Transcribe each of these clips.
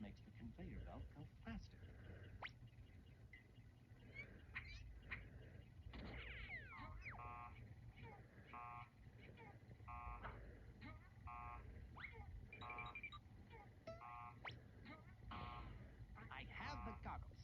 makes the conveyor belt go faster. I have the goggles.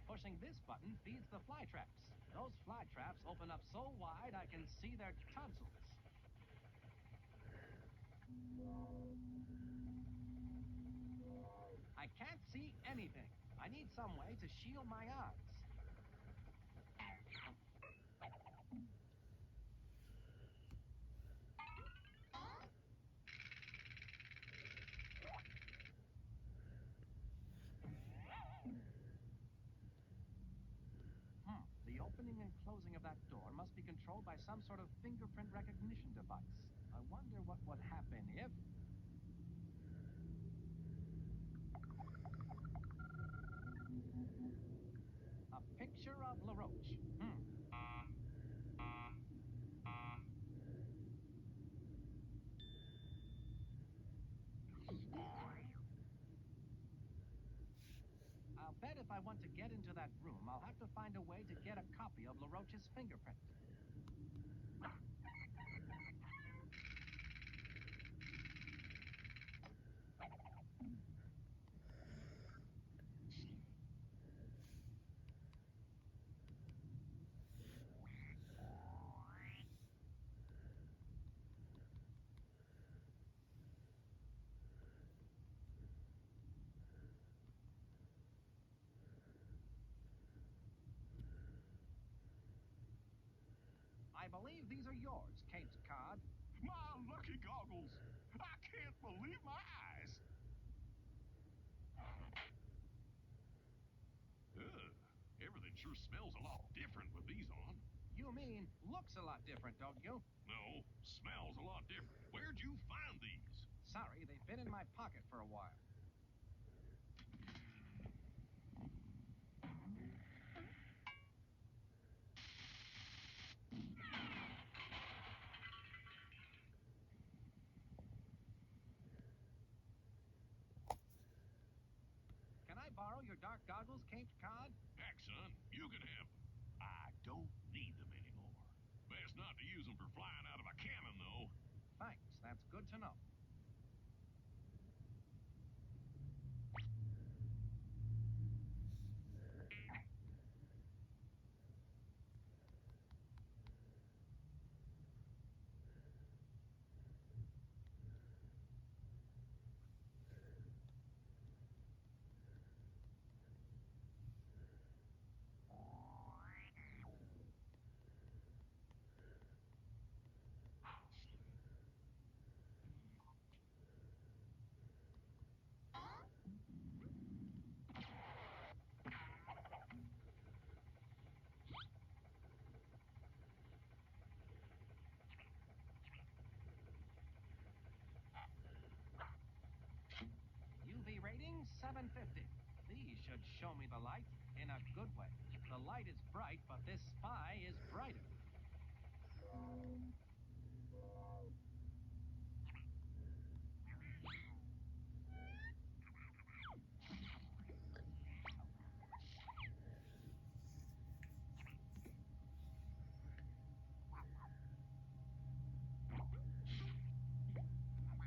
Pushing this button feeds the fly traps. Those fly traps open up so wide I can see their tonsils. I can't see anything. I need some way to shield my eyes. The opening and closing of that door must be controlled by some sort of fingerprint recognition device. I wonder what would happen if... A picture of LaRoche. I'll bet if I want to get into that room, I'll have to find a way to get a copy of LaRoche's fingerprint. I believe these are yours, Cape Cod. My lucky goggles! I can't believe my eyes! Ugh, everything sure smells a lot different with these on. You mean looks a lot different, don't you? No, smells a lot different. Where'd you find these? Sorry, they've been in my pocket for a while. Can I borrow your dark goggles, Cape Cod? Heck, son, you can have them. I don't need them anymore. Best not to use them for flying out of a cannon, though. Thanks, that's good to know. UV rating 750. These should show me the light in a good way. The light is bright, but this spy is brighter.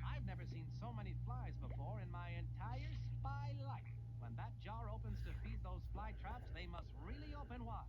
I've never seen so many flies before in my entire spy life. When that jar opens to feed those fly traps, they must really open wide.